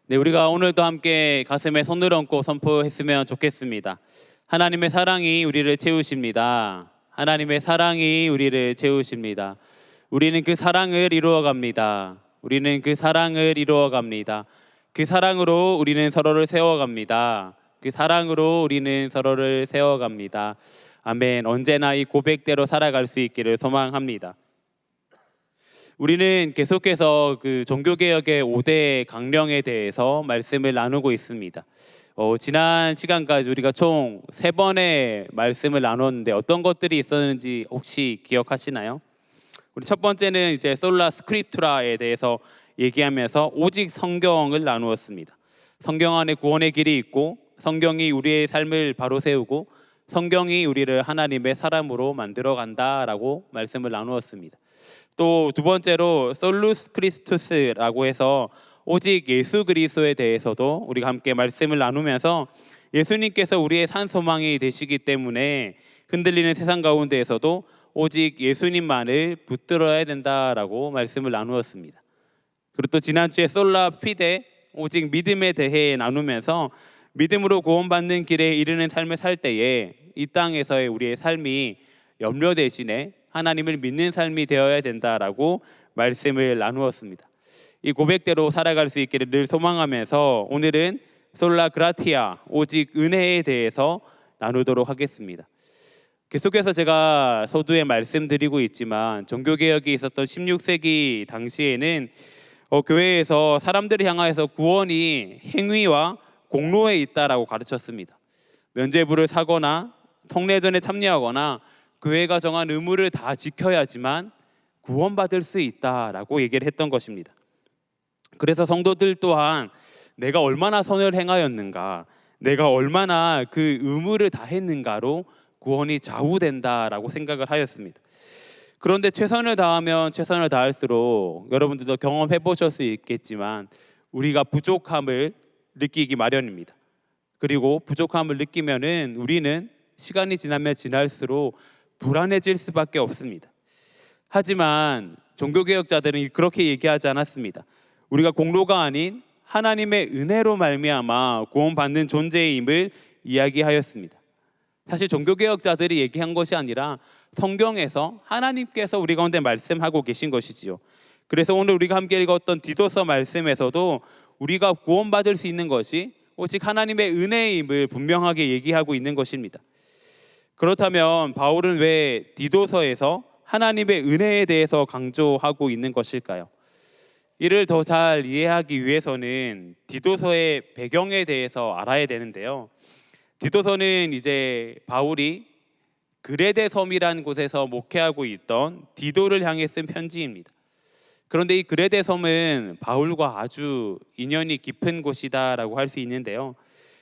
네, 우리가 오늘도 함께 가슴에 손을 얹고 선포했으면 좋겠습니다. 하나님의 사랑이 우리를 채우십니다. 하나님의 사랑이 우리를 채우십니다. 우리는 그 사랑을 이루어갑니다. 우리는 그 사랑을 이루어갑니다. 그 사랑으로 우리는 서로를 세워갑니다. 그 사랑으로 우리는 서로를 세워갑니다. 아멘. 언제나 이 고백대로 살아갈 수 있기를 소망합니다. 우리는 계속해서 그 종교개혁의 5대 강령에 대해서 말씀을 나누고 있습니다. 지난 시간까지 우리가 총 3번의 말씀을 나눴는데 어떤 것들이 있었는지 혹시 기억하시나요? 우리 첫 번째는 이제 솔라 스크립투라에 대해서 얘기하면서 오직 성경을 나누었습니다. 성경 안에 구원의 길이 있고 성경이 우리의 삶을 바로 세우고 성경이 우리를 하나님의 사람으로 만들어 간다라고 말씀을 나누었습니다. 또 두 번째로 솔루스 크리스투스라고 해서 오직 예수 그리스도에 대해서도 우리가 함께 말씀을 나누면서 예수님께서 우리의 산 소망이 되시기 때문에 흔들리는 세상 가운데에서도 오직 예수님만을 붙들어야 된다라고 말씀을 나누었습니다. 그리고 또 지난주에 솔라 피데 오직 믿음에 대해 나누면서 믿음으로 구원받는 길에 이르는 삶을 살 때에 이 땅에서의 우리의 삶이 염려 대신에 하나님을 믿는 삶이 되어야 된다라고 말씀을 나누었습니다. 이 고백대로 살아갈 수 있기를 늘 소망하면서 오늘은 솔라 그라티아 오직 은혜에 대해서 나누도록 하겠습니다. 계속해서 제가 서두에 말씀드리고 있지만 종교개혁이 있었던 16세기 당시에는 교회에서 사람들을 향하여서 구원이 행위와 공로에 있다라고 가르쳤습니다. 면죄부를 사거나 성례전에 참여하거나 교회가 정한 의무를 다 지켜야지만 구원받을 수 있다라고 얘기를 했던 것입니다. 그래서 성도들 또한 내가 얼마나 선을 행하였는가, 내가 얼마나 그 의무를 다 했는가로 구원이 좌우된다라고 생각을 하였습니다. 그런데 최선을 다하면 최선을 다할수록 여러분들도 경험해 보실 수 있겠지만 우리가 부족함을 느끼기 마련입니다. 그리고 부족함을 느끼면은 우리는 시간이 지나면 지날수록 불안해질 수밖에 없습니다. 하지만 종교개혁자들은 그렇게 얘기하지 않았습니다. 우리가 공로가 아닌 하나님의 은혜로 말미암아 구원받는 존재임을 이야기하였습니다. 사실 종교개혁자들이 얘기한 것이 아니라 성경에서 하나님께서 우리 가운데 말씀하고 계신 것이지요. 그래서 오늘 우리가 함께 읽었던 디도서 말씀에서도 우리가 구원받을 수 있는 것이 오직 하나님의 은혜임을 분명하게 얘기하고 있는 것입니다. 그렇다면 바울은 왜 디도서에서 하나님의 은혜에 대해서 강조하고 있는 것일까요? 이를 더 잘 이해하기 위해서는 디도서의 배경에 대해서 알아야 되는데요. 디도서는 이제 바울이 그레데 섬이라는 곳에서 목회하고 있던 디도를 향해 쓴 편지입니다. 그런데 이 그레데 섬은 바울과 아주 인연이 깊은 곳이다라고 할 수 있는데요.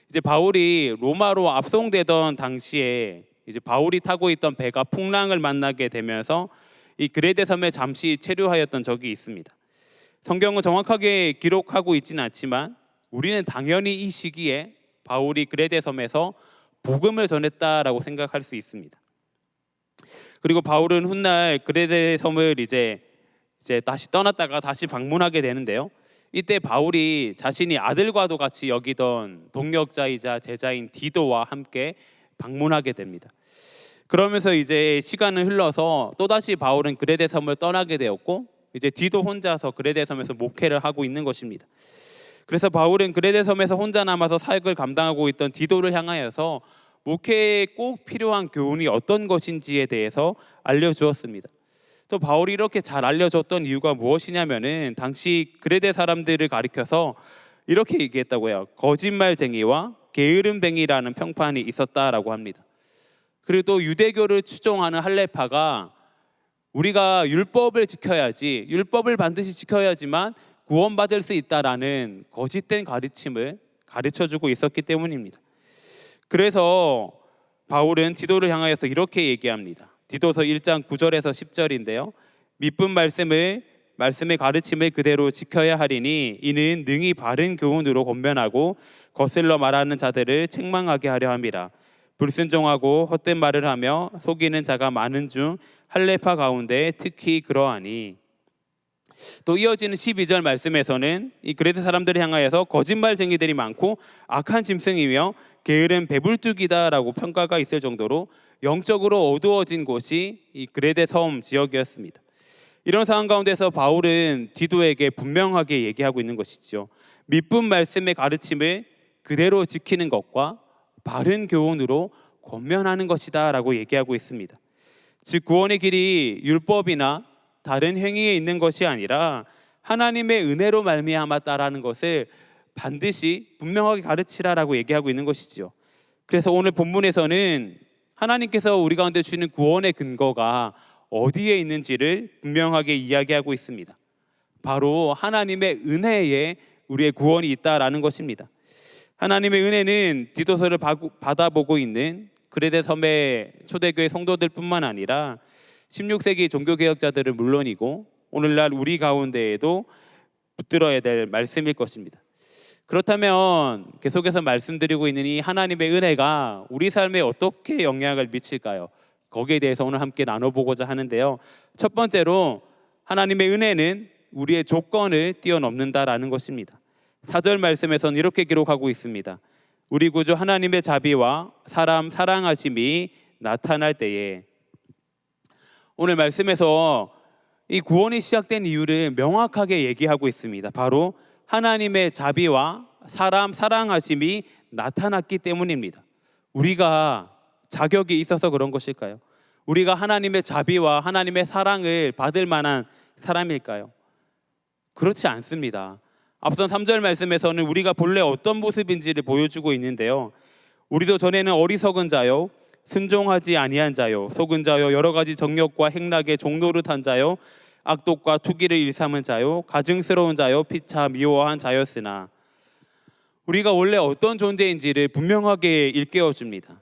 이제 바울이 로마로 압송되던 당시에 이제 바울이 타고 있던 배가 풍랑을 만나게 되면서 이 그레데 섬에 잠시 체류하였던 적이 있습니다. 성경은 정확하게 기록하고 있지는 않지만 우리는 당연히 이 시기에 바울이 그레데 섬에서 복음을 전했다라고 생각할 수 있습니다. 그리고 바울은 훗날 그레데 섬을 이제 다시 떠났다가 다시 방문하게 되는데요. 이때 바울이 자신이 아들과도 같이 여기던 동역자이자 제자인 디도와 함께 방문하게 됩니다. 그러면서 이제 시간은 흘러서 또다시 바울은 그레데 섬을 떠나게 되었고 이제 디도 혼자서 그레데 섬에서 목회를 하고 있는 것입니다. 그래서 바울은 그레데 섬에서 혼자 남아서 사역을 감당하고 있던 디도를 향하여서 목회에 꼭 필요한 교훈이 어떤 것인지에 대해서 알려주었습니다. 또 바울이 이렇게 잘 알려줬던 이유가 무엇이냐면은 당시 그레데 사람들을 가리켜서 이렇게 얘기했다고요. 거짓말쟁이와 게으름뱅이라는 평판이 있었다라고 합니다. 그리고 또 유대교를 추종하는 할레파가 우리가 율법을 지켜야지, 율법을 반드시 지켜야지만 구원받을 수 있다라는 거짓된 가르침을 가르쳐주고 있었기 때문입니다. 그래서 바울은 디도를 향하여서 이렇게 얘기합니다. 디도서 1장 9절에서 10절인데요. 믿은 말씀의 가르침을 그대로 지켜야 하리니 이는 능히 바른 교훈으로 권면하고 거슬러 말하는 자들을 책망하게 하려 함이라. 불순종하고 헛된 말을 하며 속이는 자가 많은 중 할레파 가운데 특히 그러하니. 또 이어지는 12절 말씀에서는 이 그레데 사람들을 향하여서 거짓말쟁이들이 많고 악한 짐승이며 게으른 배불뚝이다라고 평가가 있을 정도로 영적으로 어두워진 곳이 이 그레데 섬 지역이었습니다. 이런 상황 가운데서 바울은 디도에게 분명하게 얘기하고 있는 것이죠. 믿음 말씀의 가르침을 그대로 지키는 것과 바른 교훈으로 권면하는 것이다 라고 얘기하고 있습니다. 즉 구원의 길이 율법이나 다른 행위에 있는 것이 아니라 하나님의 은혜로 말미암았다라는 것을 반드시 분명하게 가르치라라고 얘기하고 있는 것이지요. 그래서 오늘 본문에서는 하나님께서 우리 가운데 주시는 구원의 근거가 어디에 있는지를 분명하게 이야기하고 있습니다. 바로 하나님의 은혜에 우리의 구원이 있다라는 것입니다. 하나님의 은혜는 디도서를 받아보고 있는 그레데 섬의 초대교회 성도들뿐만 아니라 16세기 종교개혁자들은 물론이고 오늘날 우리 가운데에도 붙들어야 될 말씀일 것입니다. 그렇다면 계속해서 말씀드리고 있는 이 하나님의 은혜가 우리 삶에 어떻게 영향을 미칠까요? 거기에 대해서 오늘 함께 나눠보고자 하는데요. 첫 번째로 하나님의 은혜는 우리의 조건을 뛰어넘는다라는 것입니다. 4절 말씀에서는 이렇게 기록하고 있습니다. 우리 구주 하나님의 자비와 사람 사랑하심이 나타날 때에. 오늘 말씀에서 이 구원이 시작된 이유를 명확하게 얘기하고 있습니다. 바로 하나님의 자비와 사람 사랑하심이 나타났기 때문입니다. 우리가 자격이 있어서 그런 것일까요? 우리가 하나님의 자비와 하나님의 사랑을 받을 만한 사람일까요? 그렇지 않습니다. 앞선 3절 말씀에서는 우리가 본래 어떤 모습인지를 보여주고 있는데요. 우리도 전에는 어리석은 자요, 순종하지 아니한 자요, 속은 자요, 여러 가지 정욕과 행락에 종노릇한 자요, 악독과 투기를 일삼은 자요, 가증스러운 자요, 피차 미워한 자였으나. 우리가 원래 어떤 존재인지를 분명하게 일깨워줍니다.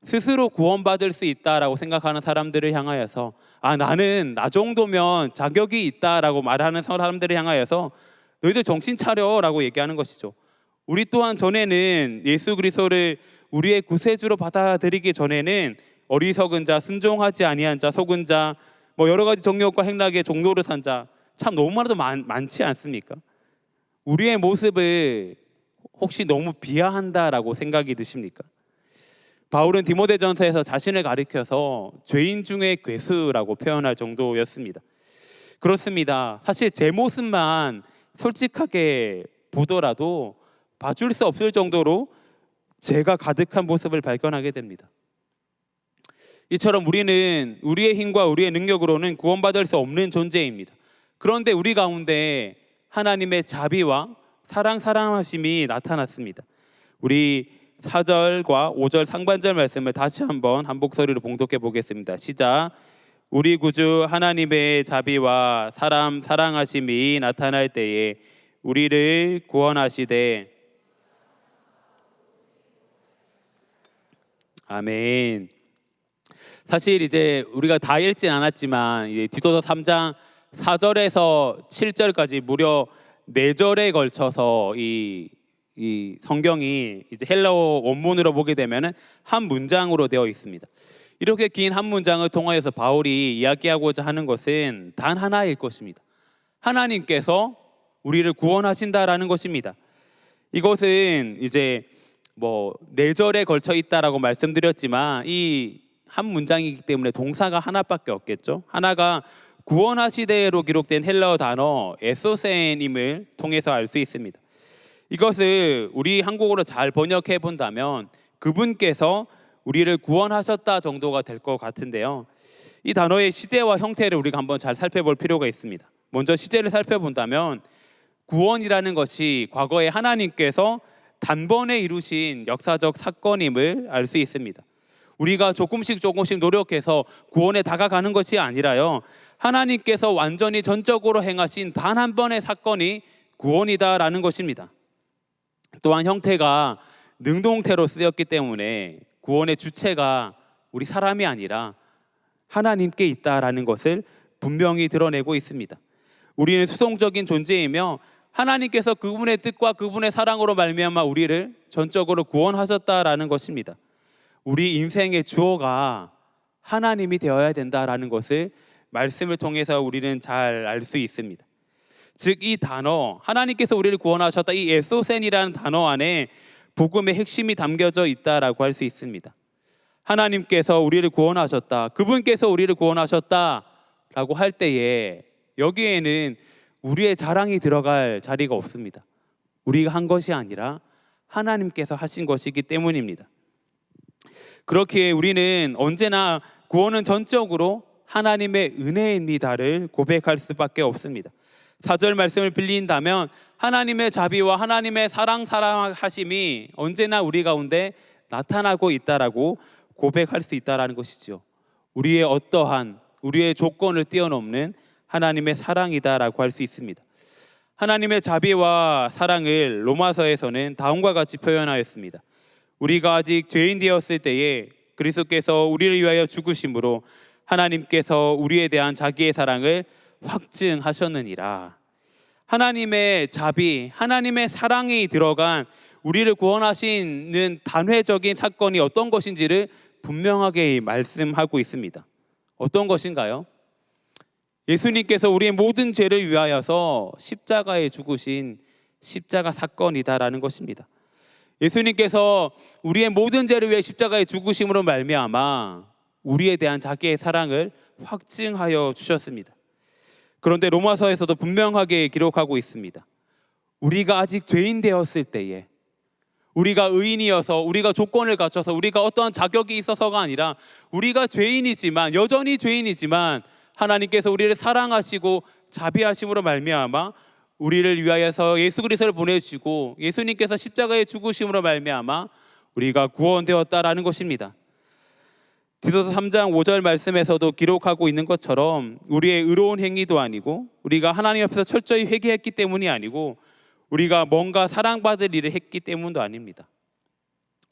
스스로 구원받을 수 있다라고 생각하는 사람들을 향하여서 나는 나 정도면 자격이 있다라고 말하는 사람들을 향하여서 너희들 정신 차려라고 얘기하는 것이죠. 우리 또한 전에는 예수 그리스도를 우리의 구세주로 받아들이기 전에는 어리석은 자, 순종하지 아니한 자, 속은 자, 여러 가지 정욕과 행락에 종노릇한 자, 참 너무나도 많지 않습니까? 우리의 모습을 혹시 너무 비하한다라고 생각이 드십니까? 바울은 디모데전서에서 자신을 가리켜서 죄인 중에 괴수라고 표현할 정도였습니다. 그렇습니다. 사실 제 모습만 솔직하게 보더라도 봐줄 수 없을 정도로 죄가 가득한 모습을 발견하게 됩니다. 이처럼 우리는 우리의 힘과 우리의 능력으로는 구원받을 수 없는 존재입니다. 그런데 우리 가운데 하나님의 자비와 사랑하심이 나타났습니다. 우리 4절과 5절 상반절 말씀을 다시 한번 한 목소리로 봉독해 보겠습니다. 시작. 우리 구주 하나님의 자비와 사랑하심이 나타날 때에 우리를 구원하시되. 아멘. 사실 이제 우리가 다 읽진 않았지만 디도서 3장 4절에서 7절까지 무려 4절에 걸쳐서 이 성경이 이제 헬라어 원문으로 보게 되면은 한 문장으로 되어 있습니다. 이렇게 긴 한 문장을 통하여서 바울이 이야기하고자 하는 것은 단 하나일 것입니다. 하나님께서 우리를 구원하신다라는 것입니다. 이것은 이제 4절에 걸쳐 있다라고 말씀드렸지만 이 한 문장이기 때문에 동사가 하나밖에 없겠죠. 하나가 구원하시되로 기록된 헬라어 단어 에소센임을 통해서 알 수 있습니다. 이것을 우리 한국어로 잘 번역해 본다면 그분께서 우리를 구원하셨다 정도가 될 것 같은데요. 이 단어의 시제와 형태를 우리가 한번 잘 살펴볼 필요가 있습니다. 먼저 시제를 살펴본다면 구원이라는 것이 과거에 하나님께서 단번에 이루신 역사적 사건임을 알 수 있습니다. 우리가 조금씩 노력해서 구원에 다가가는 것이 아니라요, 하나님께서 완전히 전적으로 행하신 단 한 번의 사건이 구원이다라는 것입니다. 또한 형태가 능동태로 쓰였기 때문에 구원의 주체가 우리 사람이 아니라 하나님께 있다라는 것을 분명히 드러내고 있습니다. 우리는 수동적인 존재이며 하나님께서 그분의 뜻과 그분의 사랑으로 말미암아 우리를 전적으로 구원하셨다라는 것입니다. 우리 인생의 주어가 하나님이 되어야 된다라는 것을 말씀을 통해서 우리는 잘 알 수 있습니다. 즉 이 단어, 하나님께서 우리를 구원하셨다, 이 에소센이라는 단어 안에 복음의 핵심이 담겨져 있다라고 할 수 있습니다. 하나님께서 우리를 구원하셨다, 그분께서 우리를 구원하셨다라고 할 때에 여기에는 우리의 자랑이 들어갈 자리가 없습니다. 우리가 한 것이 아니라 하나님께서 하신 것이기 때문입니다. 그렇기에 우리는 언제나 구원은 전적으로 하나님의 은혜입니다를 고백할 수밖에 없습니다. 4절 말씀을 빌린다면 하나님의 자비와 하나님의 사랑하심이 언제나 우리 가운데 나타나고 있다라고 고백할 수 있다라는 것이죠. 우리의 어떠한, 우리의 조건을 뛰어넘는 하나님의 사랑이다라고 할 수 있습니다. 하나님의 자비와 사랑을 로마서에서는 다음과 같이 표현하였습니다. 우리가 아직 죄인 되었을 때에 그리스도께서 우리를 위하여 죽으심으로 하나님께서 우리에 대한 자기의 사랑을 확증하셨느니라. 하나님의 자비, 하나님의 사랑이 들어간 우리를 구원하시는 단회적인 사건이 어떤 것인지를 분명하게 말씀하고 있습니다. 어떤 것인가요? 예수님께서 우리의 모든 죄를 위하여서 십자가에 죽으신 십자가 사건이다라는 것입니다. 예수님께서 우리의 모든 죄를 위해 십자가에 죽으심으로 말미암아 우리에 대한 자기의 사랑을 확증하여 주셨습니다. 그런데 로마서에서도 분명하게 기록하고 있습니다. 우리가 아직 죄인 되었을 때에, 우리가 의인이어서, 우리가 조건을 갖춰서, 우리가 어떠한 자격이 있어서가 아니라 우리가 죄인이지만, 여전히 죄인이지만 하나님께서 우리를 사랑하시고 자비하심으로 말미암아 우리를 위하여서 예수 그리스도를 보내주시고 예수님께서 십자가에 죽으심으로 말미암아 우리가 구원되었다라는 것입니다. 디도서 3장 5절 말씀에서도 기록하고 있는 것처럼 우리의 의로운 행위도 아니고 우리가 하나님 앞에서 철저히 회개했기 때문이 아니고 우리가 뭔가 사랑받을 일을 했기 때문도 아닙니다.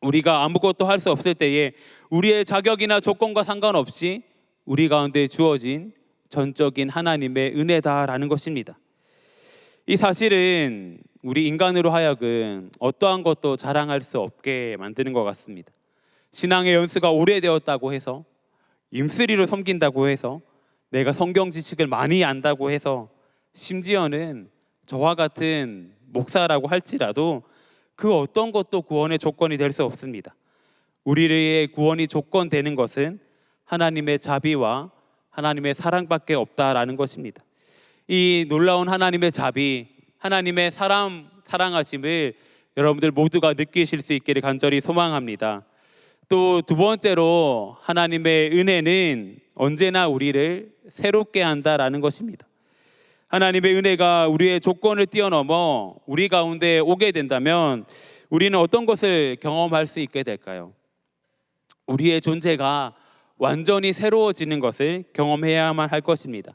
우리가 아무것도 할 수 없을 때에 우리의 자격이나 조건과 상관없이 우리 가운데 주어진 전적인 하나님의 은혜다라는 것입니다. 이 사실은 우리 인간으로 하여금 어떠한 것도 자랑할 수 없게 만드는 것 같습니다. 신앙의 연수가 오래되었다고 해서, 임스리로 섬긴다고 해서, 내가 성경 지식을 많이 안다고 해서, 심지어는 저와 같은 목사라고 할지라도 그 어떤 것도 구원의 조건이 될 수 없습니다. 우리의 구원이 조건되는 것은 하나님의 자비와 하나님의 사랑밖에 없다라는 것입니다. 이 놀라운 하나님의 자비, 하나님의 사랑하심을 여러분들 모두가 느끼실 수 있기를 간절히 소망합니다. 또 두 번째로 하나님의 은혜는 언제나 우리를 새롭게 한다라는 것입니다. 하나님의 은혜가 우리의 조건을 뛰어넘어 우리 가운데 오게 된다면 우리는 어떤 것을 경험할 수 있게 될까요? 우리의 존재가 완전히 새로워지는 것을 경험해야만 할 것입니다.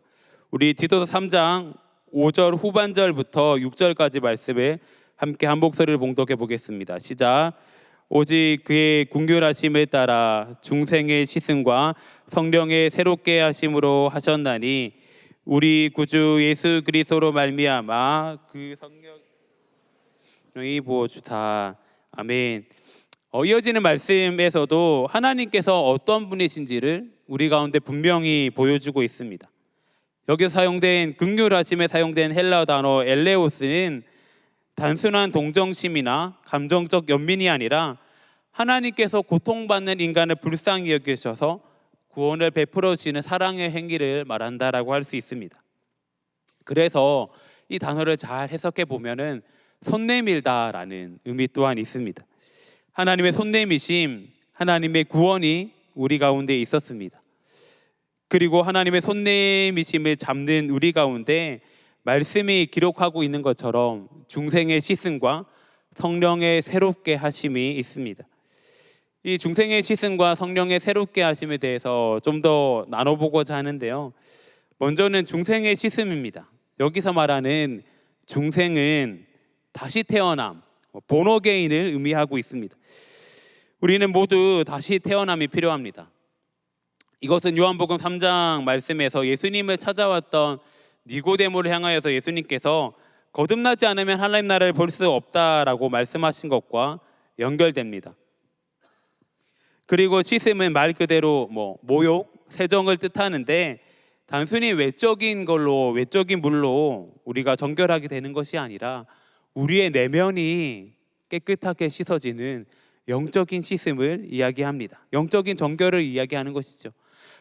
우리 디도서 3장 5절 후반절부터 6절까지 말씀을 함께 한 목소리를 봉독해 보겠습니다. 시작. 오직 그의 긍휼하심을 따라 중생의 시승과 성령의 새롭게 하심으로 하셨나니 우리 구주 예수 그리스도로 말미암아 그 성령이 부어주사. 아멘. 이어지는 말씀에서도 하나님께서 어떤 분이신지를 우리 가운데 분명히 보여주고 있습니다. 여기서 사용된 긍휼하심에 사용된 헬라어 단어 엘레오스는 단순한 동정심이나 감정적 연민이 아니라 하나님께서 고통받는 인간을 불쌍히 여기셔서 구원을 베풀어 주시는 사랑의 행위를 말한다라고 할 수 있습니다. 그래서 이 단어를 잘 해석해 보면은 손 내밀다라는 의미 또한 있습니다. 하나님의 손 내미심, 하나님의 구원이 우리 가운데 있었습니다. 그리고 하나님의 손 내미심을 잡는 우리 가운데 말씀이 기록하고 있는 것처럼 중생의 시승과 성령의 새롭게 하심이 있습니다. 이 중생의 시승과 성령의 새롭게 하심에 대해서 좀 더 나눠보고자 하는데요. 먼저는 중생의 시승입니다. 여기서 말하는 중생은 다시 태어남, 본어게인을 의미하고 있습니다. 우리는 모두 다시 태어남이 필요합니다. 이것은 요한복음 3장 말씀에서 예수님을 찾아왔던 니고데모를 향하여서 예수님께서 거듭나지 않으면 하나님 나라를 볼 수 없다라고 말씀하신 것과 연결됩니다. 그리고 시슴은 말 그대로 모욕, 세정을 뜻하는데 단순히 외적인 걸로, 외적인 물로 우리가 정결하게 되는 것이 아니라 우리의 내면이 깨끗하게 씻어지는 영적인 씻음을 이야기합니다. 영적인 정결을 이야기하는 것이죠.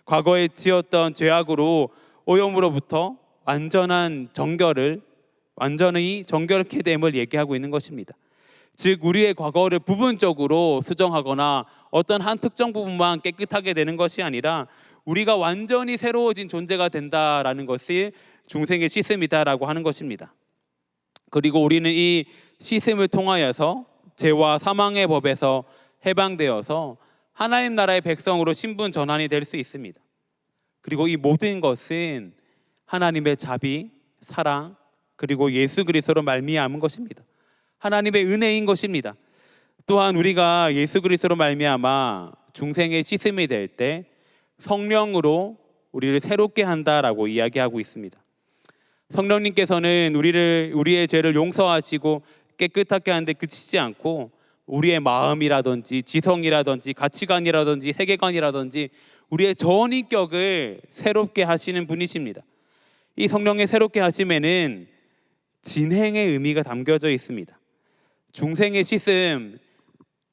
과거에 지었던 죄악으로 오염으로부터 완전히 정결케 됨을 얘기하고 있는 것입니다. 즉 우리의 과거를 부분적으로 수정하거나 어떤 한 특정 부분만 깨끗하게 되는 것이 아니라 우리가 완전히 새로워진 존재가 된다라는 것이 중생의 씻음이다라고 하는 것입니다. 그리고 우리는 이 씻음을 통하여서 죄와 사망의 법에서 해방되어서 하나님 나라의 백성으로 신분 전환이 될 수 있습니다. 그리고 이 모든 것은 하나님의 자비, 사랑, 그리고 예수 그리스도로 말미암은 것입니다. 하나님의 은혜인 것입니다. 또한 우리가 예수 그리스도로 말미암아 중생의 씻음이 될 때 성령으로 우리를 새롭게 한다라고 이야기하고 있습니다. 성령님께서는 우리의 죄를 용서하시고 깨끗하게 하는데 그치지 않고 우리의 마음이라든지 지성이라든지 가치관이라든지 세계관이라든지 우리의 전인격을 새롭게 하시는 분이십니다. 이 성령의 새롭게 하심에는 진행의 의미가 담겨져 있습니다. 중생의 씻음,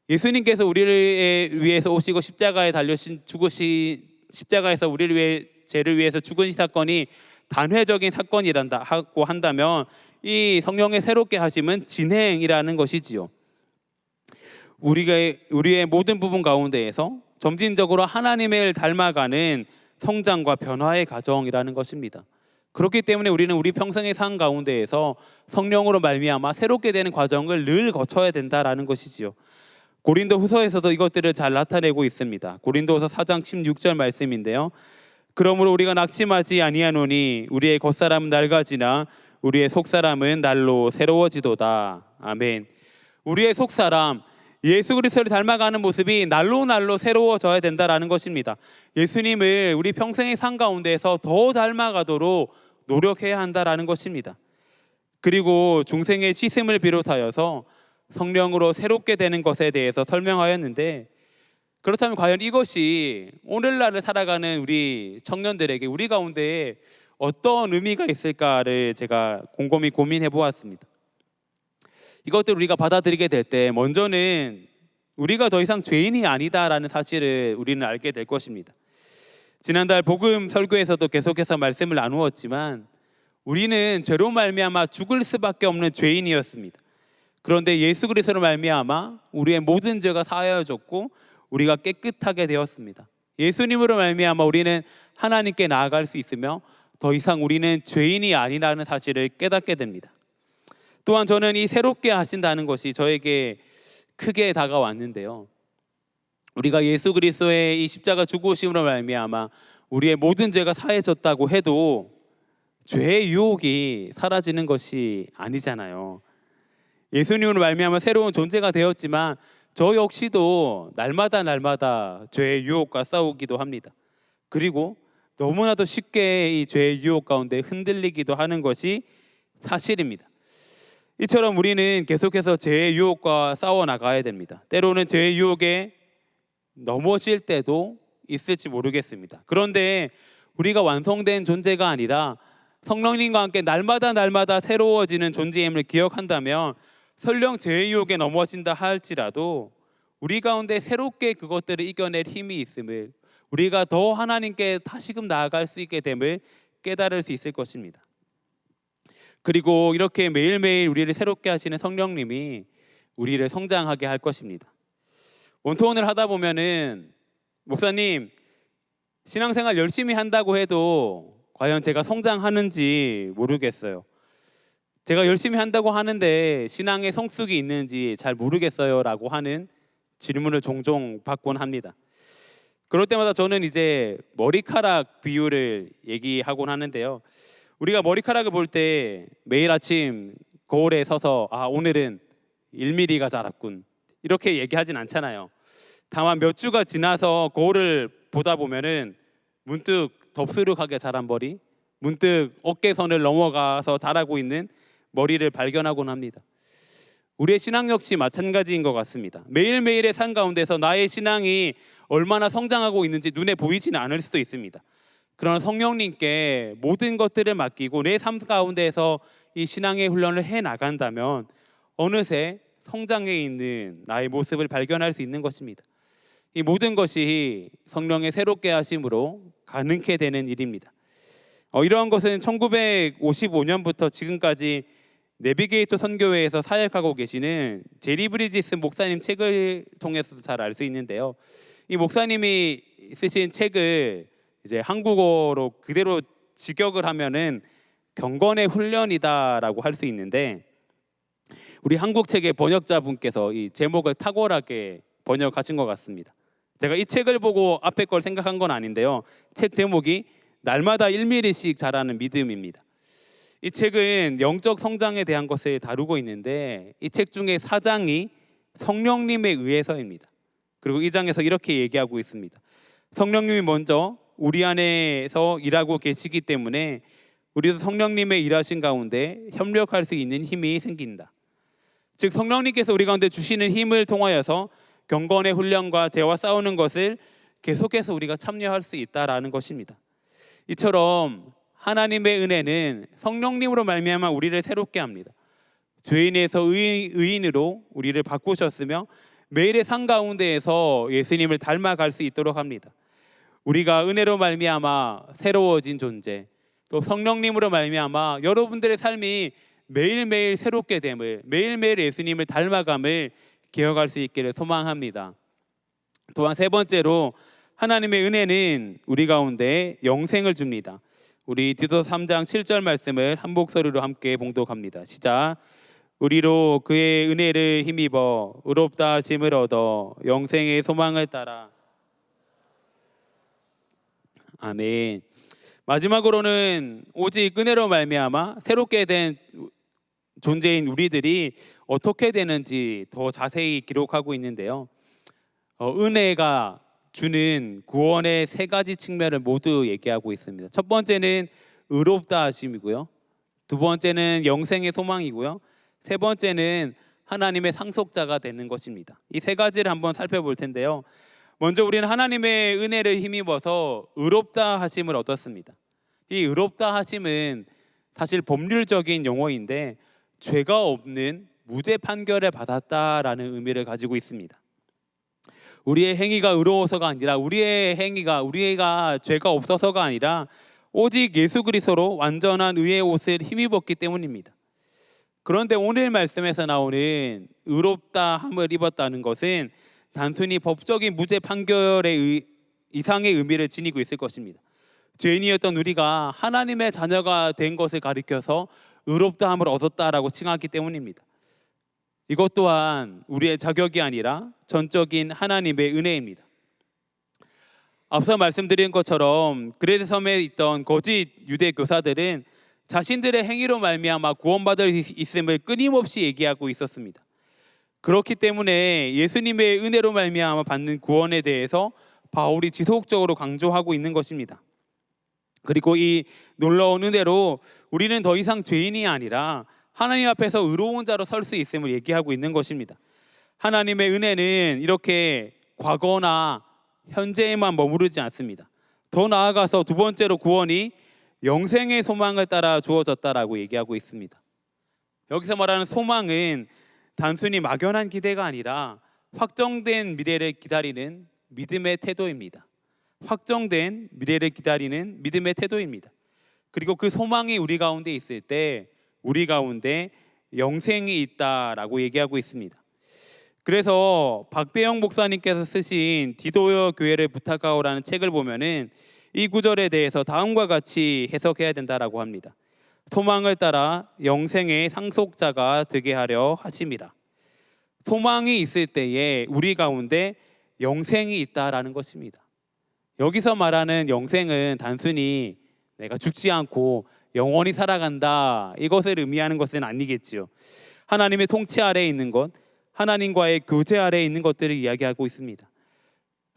예수님께서 우리를 위해서 오시고 십자가에서 우리를 위해 죄를 위해서 죽은 이 사건이 단회적인 사건이란다 하고 한다면 이 성령의 새롭게 하심은 진행이라는 것이지요. 우리의 모든 부분 가운데에서 점진적으로 하나님을 닮아가는 성장과 변화의 과정이라는 것입니다. 그렇기 때문에 우리는 우리 평생의 삶 가운데에서 성령으로 말미암아 새롭게 되는 과정을 늘 거쳐야 된다라는 것이지요. 고린도후서에서도 이것들을 잘 나타내고 있습니다. 고린도후서 4장 16절 말씀인데요. 그러므로 우리가 낙심하지 아니하노니 우리의 겉사람은 낡아지나 우리의 속사람은 날로 새로워지도다. 아멘. 우리의 속사람, 예수 그리스도를 닮아가는 모습이 날로 새로워져야 된다라는 것입니다. 예수님을 우리 평생의 삶 가운데에서 더 닮아가도록 노력해야 한다라는 것입니다. 그리고 중생의 씻음을 비롯하여서 성령으로 새롭게 되는 것에 대해서 설명하였는데, 그렇다면 과연 이것이 오늘날을 살아가는 우리 청년들에게 우리 가운데에 어떤 의미가 있을까를 제가 곰곰이 고민해 보았습니다. 이것들을 우리가 받아들이게 될 때 먼저는 우리가 더 이상 죄인이 아니다라는 사실을 우리는 알게 될 것입니다. 지난달 복음 설교에서도 계속해서 말씀을 나누었지만 우리는 죄로 말미암아 죽을 수밖에 없는 죄인이었습니다. 그런데 예수 그리스도로 말미암아 우리의 모든 죄가 사하여졌고 우리가 깨끗하게 되었습니다. 예수님으로 말미암아 우리는 하나님께 나아갈 수 있으며 더 이상 우리는 죄인이 아니라는 사실을 깨닫게 됩니다. 또한 저는 이 새롭게 하신다는 것이 저에게 크게 다가왔는데요. 우리가 예수 그리스도의 이 십자가 죽으심으로 말미암아 우리의 모든 죄가 사해졌다고 해도 죄의 유혹이 사라지는 것이 아니잖아요. 예수님으로 말미암아 새로운 존재가 되었지만 저 역시도 날마다 죄의 유혹과 싸우기도 합니다. 그리고 너무나도 쉽게 이 죄의 유혹 가운데 흔들리기도 하는 것이 사실입니다. 이처럼 우리는 계속해서 죄의 유혹과 싸워 나가야 됩니다. 때로는 죄의 유혹에 넘어질 때도 있을지 모르겠습니다. 그런데 우리가 완성된 존재가 아니라 성령님과 함께 날마다 새로워지는 존재임을 기억한다면 설령 죄의 유혹에 넘어진다 할지라도 우리 가운데 새롭게 그것들을 이겨낼 힘이 있음을, 우리가 더 하나님께 다시금 나아갈 수 있게 됨을 깨달을 수 있을 것입니다. 그리고 이렇게 매일매일 우리를 새롭게 하시는 성령님이 우리를 성장하게 할 것입니다. 원투원을 하다 보면은 목사님, 신앙생활 열심히 한다고 해도 과연 제가 성장하는지 모르겠어요. 제가 열심히 한다고 하는데 신앙의 성숙이 있는지 잘 모르겠어요 라고 하는 질문을 종종 받곤 합니다. 그럴 때마다 저는 이제 머리카락 비율을 얘기하곤 하는데요. 우리가 머리카락을 볼 때 매일 아침 거울에 서서 오늘은 1mm가 자랐군 이렇게 얘기하진 않잖아요. 다만 몇 주가 지나서 거울을 보다 보면은 문득 덥수룩하게 자란 머리, 문득 어깨선을 넘어가서 자라고 있는 머리를 발견하곤 합니다. 우리의 신앙 역시 마찬가지인 것 같습니다. 매일매일의 삶 가운데서 나의 신앙이 얼마나 성장하고 있는지 눈에 보이지는 않을 수도 있습니다. 그런 성령님께 모든 것들을 맡기고 내 삶 가운데에서 이 신앙의 훈련을 해 나간다면 어느새 성장해 있는 나의 모습을 발견할 수 있는 것입니다. 이 모든 것이 성령의 새롭게 하심으로 가능케 되는 일입니다. 이러한 것은 1955년부터 지금까지 내비게이터 선교회에서 사역하고 계시는 제리 브리지스 목사님 책을 통해서도 잘 알 수 있는데요. 이 목사님이 쓰신 책을 이제 한국어로 그대로 직역을 하면은 경건의 훈련이다라고 할 수 있는데, 우리 한국 책의 번역자분께서 이 제목을 탁월하게 번역하신 것 같습니다. 제가 이 책을 보고 앞에 걸 생각한 건 아닌데요. 책 제목이 날마다 1mm씩 자라는 믿음입니다. 이 책은 영적 성장에 대한 것을 다루고 있는데 이 책 중에 4장이 성령님에 의해서입니다. 그리고 이 장에서 이렇게 얘기하고 있습니다. 성령님이 먼저 우리 안에서 일하고 계시기 때문에 우리도 성령님의 일하신 가운데 협력할 수 있는 힘이 생긴다. 즉 성령님께서 우리 가운데 주시는 힘을 통하여서 경건의 훈련과 죄와 싸우는 것을 계속해서 우리가 참여할 수 있다라는 것입니다. 이처럼 하나님의 은혜는 성령님으로 말미암아 우리를 새롭게 합니다. 죄인에서 의인으로 우리를 바꾸셨으며 매일의 삶 가운데에서 예수님을 닮아갈 수 있도록 합니다. 우리가 은혜로 말미암아 새로워진 존재, 또 성령님으로 말미암아 여러분들의 삶이 매일매일 새롭게 됨을, 매일매일 예수님을 닮아감을 기억할 수 있기를 소망합니다. 또한 세 번째로 하나님의 은혜는 우리 가운데 영생을 줍니다. 우리 디도서 3장 7절 말씀을 한 목소리로 함께 봉독합니다. 시작. 우리로 그의 은혜를 힘입어 의롭다 하심을 얻어 영생의 소망을 따라. 아멘. 마지막으로는 오직 은혜로 말미암아 새롭게 된 존재인 우리들이 어떻게 되는지 더 자세히 기록하고 있는데요. 은혜가 주는 구원의 세 가지 측면을 모두 얘기하고 있습니다. 첫 번째는 의롭다 하심이고요. 두 번째는 영생의 소망이고요. 세 번째는 하나님의 상속자가 되는 것입니다. 이 세 가지를 한번 살펴볼 텐데요. 먼저 우리는 하나님의 은혜를 힘입어서 의롭다 하심을 얻었습니다. 이 의롭다 하심은 사실 법률적인 용어인데 죄가 없는 무죄 판결을 받았다라는 의미를 가지고 있습니다. 우리의 행위가 의로워서가 아니라 우리가 죄가 없어서가 아니라 오직 예수 그리스도로 완전한 의의 옷을 힘입었기 때문입니다. 그런데 오늘 말씀에서 나오는 의롭다함을 입었다는 것은 단순히 법적인 무죄 판결의 이상의 의미를 지니고 있을 것입니다. 죄인이었던 우리가 하나님의 자녀가 된 것을 가리켜서 의롭다함을 얻었다라고 칭하기 때문입니다. 이것 또한 우리의 자격이 아니라 전적인 하나님의 은혜입니다. 앞서 말씀드린 것처럼 그레데 섬에 있던 거짓 유대 교사들은 자신들의 행위로 말미암아 구원받을 있음을 끊임없이 얘기하고 있었습니다. 그렇기 때문에 예수님의 은혜로 말미암아 받는 구원에 대해서 바울이 지속적으로 강조하고 있는 것입니다. 그리고 이 놀라운 은혜로 우리는 더 이상 죄인이 아니라 하나님 앞에서 의로운 자로 설 수 있음을 얘기하고 있는 것입니다. 하나님의 은혜는 이렇게 과거나 현재에만 머무르지 않습니다. 더 나아가서 두 번째로 구원이 영생의 소망을 따라 주어졌다라고 얘기하고 있습니다. 여기서 말하는 소망은 단순히 막연한 기대가 아니라 확정된 미래를 기다리는 믿음의 태도입니다. 확정된 미래를 기다리는 믿음의 태도입니다. 그리고 그 소망이 우리 가운데 있을 때 우리 가운데 영생이 있다라고 얘기하고 있습니다. 그래서 박대영 목사님께서 쓰신 디도여 교회를 부탁하오라는 책을 보면은 이 구절에 대해서 다음과 같이 해석해야 된다라고 합니다. 소망을 따라 영생의 상속자가 되게 하려 하심이라. 소망이 있을 때에 우리 가운데 영생이 있다라는 것입니다. 여기서 말하는 영생은 단순히 내가 죽지 않고 영원히 살아간다 이것을 의미하는 것은 아니겠지요. 하나님의 통치 아래에 있는 것, 하나님과의 교제 아래에 있는 것들을 이야기하고 있습니다.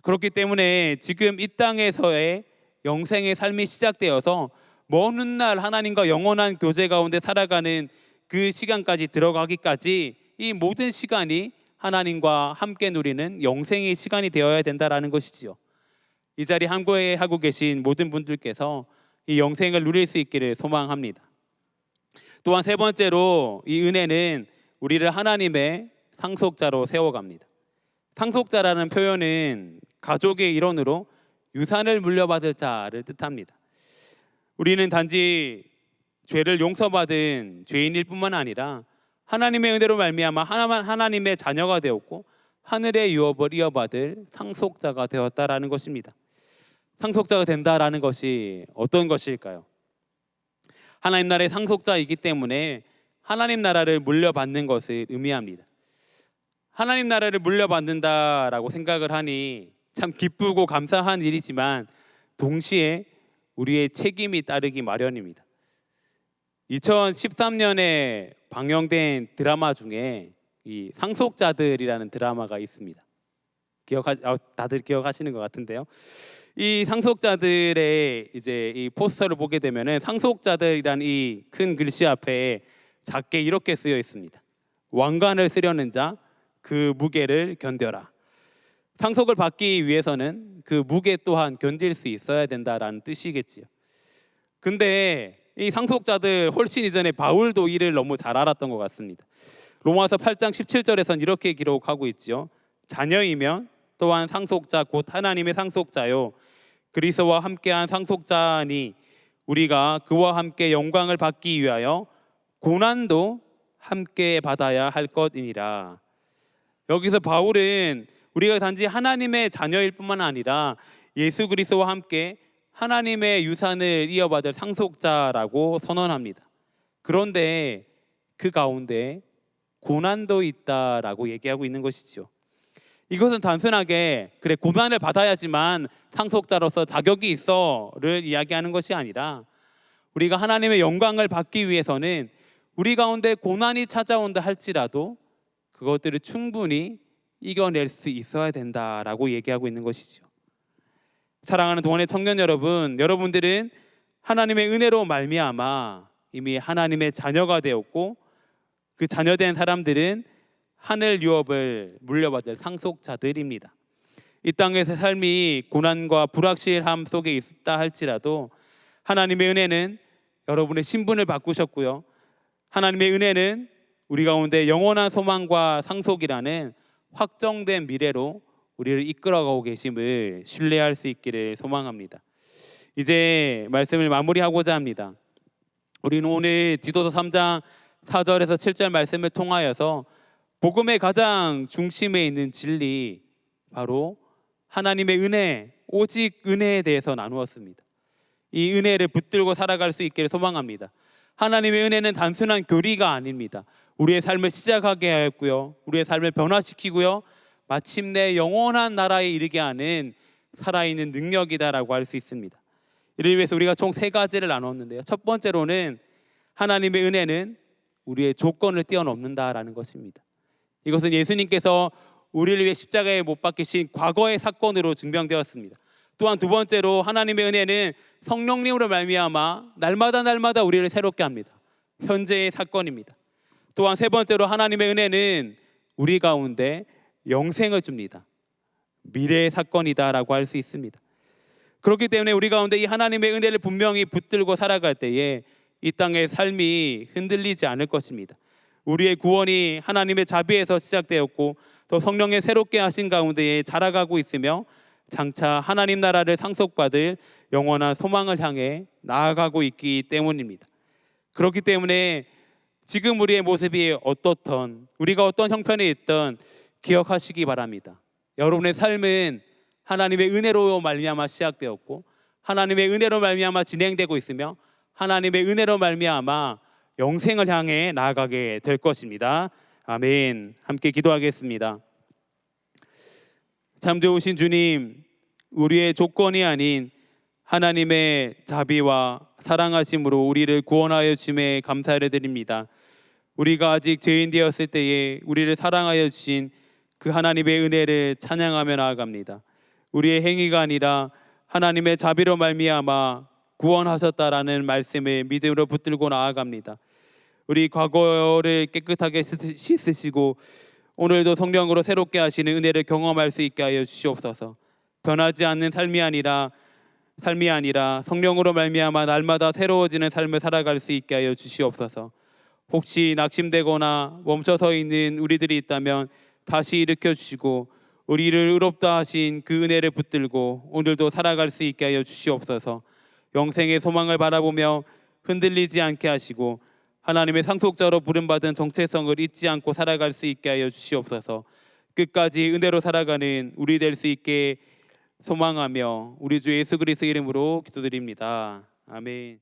그렇기 때문에 지금 이 땅에서의 영생의 삶이 시작되어서 먼 훗날 하나님과 영원한 교제 가운데 살아가는 그 시간까지 들어가기까지 이 모든 시간이 하나님과 함께 누리는 영생의 시간이 되어야 된다라는 것이지요. 이 자리 함께하고 계신 모든 분들께서 이 영생을 누릴 수 있기를 소망합니다. 또한 세 번째로 이 은혜는 우리를 하나님의 상속자로 세워갑니다. 상속자라는 표현은 가족의 일원으로 유산을 물려받을 자를 뜻합니다. 우리는 단지 죄를 용서받은 죄인일 뿐만 아니라 하나님의 은혜로 말미암아 하나님의 자녀가 되었고 하늘의 유업을 이어받을 상속자가 되었다라는 것입니다. 상속자가 된다라는 것이 어떤 것일까요? 하나님 나라의 상속자이기 때문에 하나님 나라를 물려받는 것을 의미합니다. 하나님 나라를 물려받는다라고 생각을 하니 참 기쁘고 감사한 일이지만 동시에 우리의 책임이 따르기 마련입니다. 2013년에 방영된 드라마 중에 이 상속자들이라는 드라마가 있습니다. 다들 기억하시는 것 같은데요. 이 상속자들의 이제 이 포스터를 보게 되면은 상속자들이란 이 큰 글씨 앞에 작게 이렇게 쓰여 있습니다. 왕관을 쓰려는 자, 그 무게를 견뎌라. 상속을 받기 위해서는 그 무게 또한 견딜 수 있어야 된다라는 뜻이겠지요. 근데 이 상속자들 훨씬 이전에 바울도 이를 너무 잘 알았던 것 같습니다. 로마서 8장 17절에선 이렇게 기록하고 있지요. 자녀이면 또한 상속자 곧 하나님의 상속자요 그리스도와 함께한 상속자니 우리가 그와 함께 영광을 받기 위하여 고난도 함께 받아야 할 것이니라. 여기서 바울은 우리가 단지 하나님의 자녀일 뿐만 아니라 예수 그리스도와 함께 하나님의 유산을 이어받을 상속자라고 선언합니다. 그런데 그 가운데 고난도 있다라고 얘기하고 있는 것이죠. 이것은 단순하게 그래 고난을 받아야지만 상속자로서 자격이 있어를 이야기하는 것이 아니라 우리가 하나님의 영광을 받기 위해서는 우리 가운데 고난이 찾아온다 할지라도 그것들을 충분히 이겨낼 수 있어야 된다라고 얘기하고 있는 것이죠. 사랑하는 동안의 청년 여러분, 여러분들은 하나님의 은혜로 말미암아 이미 하나님의 자녀가 되었고 그 자녀된 사람들은 하늘 유업을 물려받을 상속자들입니다. 이 땅에서 삶이 고난과 불확실함 속에 있다 할지라도 하나님의 은혜는 여러분의 신분을 바꾸셨고요. 하나님의 은혜는 우리 가운데 영원한 소망과 상속이라는 확정된 미래로 우리를 이끌어가고 계심을 신뢰할 수 있기를 소망합니다. 이제 말씀을 마무리하고자 합니다. 우리는 오늘 디도서 3장 4절에서 7절 말씀을 통하여서 복음의 가장 중심에 있는 진리, 바로 하나님의 은혜, 오직 은혜에 대해서 나누었습니다. 이 은혜를 붙들고 살아갈 수 있기를 소망합니다. 하나님의 은혜는 단순한 교리가 아닙니다. 우리의 삶을 시작하게 하였고요, 우리의 삶을 변화시키고요, 마침내 영원한 나라에 이르게 하는 살아있는 능력이다라고 할 수 있습니다. 이를 위해서 우리가 총 세 가지를 나눴는데요. 첫 번째로는 하나님의 은혜는 우리의 조건을 뛰어넘는다라는 것입니다. 이것은 예수님께서 우리를 위해 십자가에 못 박히신 과거의 사건으로 증명되었습니다. 또한 두 번째로 하나님의 은혜는 성령님으로 말미암아 날마다 우리를 새롭게 합니다. 현재의 사건입니다. 또한 세 번째로 하나님의 은혜는 우리 가운데 영생을 줍니다. 미래의 사건이다라고 할 수 있습니다. 그렇기 때문에 우리 가운데 이 하나님의 은혜를 분명히 붙들고 살아갈 때에 이 땅의 삶이 흔들리지 않을 것입니다. 우리의 구원이 하나님의 자비에서 시작되었고 또 성령의 새롭게 하신 가운데에 자라가고 있으며 장차 하나님 나라를 상속받을 영원한 소망을 향해 나아가고 있기 때문입니다. 그렇기 때문에 지금 우리의 모습이 어떻든 우리가 어떤 형편에 있든 기억하시기 바랍니다. 여러분의 삶은 하나님의 은혜로 말미암아 시작되었고 하나님의 은혜로 말미암아 진행되고 있으며 하나님의 은혜로 말미암아 영생을 향해 나아가게 될 것입니다. 아멘. 함께 기도하겠습니다. 참 좋으신 주님, 우리의 조건이 아닌 하나님의 자비와 사랑하심으로 우리를 구원하여 주심에 감사를 드립니다. 우리가 아직 죄인 되었을 때에 우리를 사랑하여 주신 그 하나님의 은혜를 찬양하며 나아갑니다. 우리의 행위가 아니라 하나님의 자비로 말미암아 구원하셨다라는 말씀을 믿음으로 붙들고 나아갑니다. 우리 과거를 깨끗하게 씻으시고 오늘도 성령으로 새롭게 하시는 은혜를 경험할 수 있게 하여 주시옵소서. 변하지 않는 삶이 아니라 성령으로 말미암아 날마다 새로워지는 삶을 살아갈 수 있게 하여 주시옵소서. 혹시 낙심되거나 멈춰서 있는 우리들이 있다면 다시 일으켜 주시고 우리를 의롭다 하신 그 은혜를 붙들고 오늘도 살아갈 수 있게 하여 주시옵소서. 영생의 소망을 바라보며 흔들리지 않게 하시고 하나님의 상속자로 부름받은 정체성을 잊지 않고 살아갈 수 있게 하여 주시옵소서. 끝까지 은혜로 살아가는 우리 될 수 있게 소망하며 우리 주 예수 그리스도 이름으로 기도드립니다. 아멘.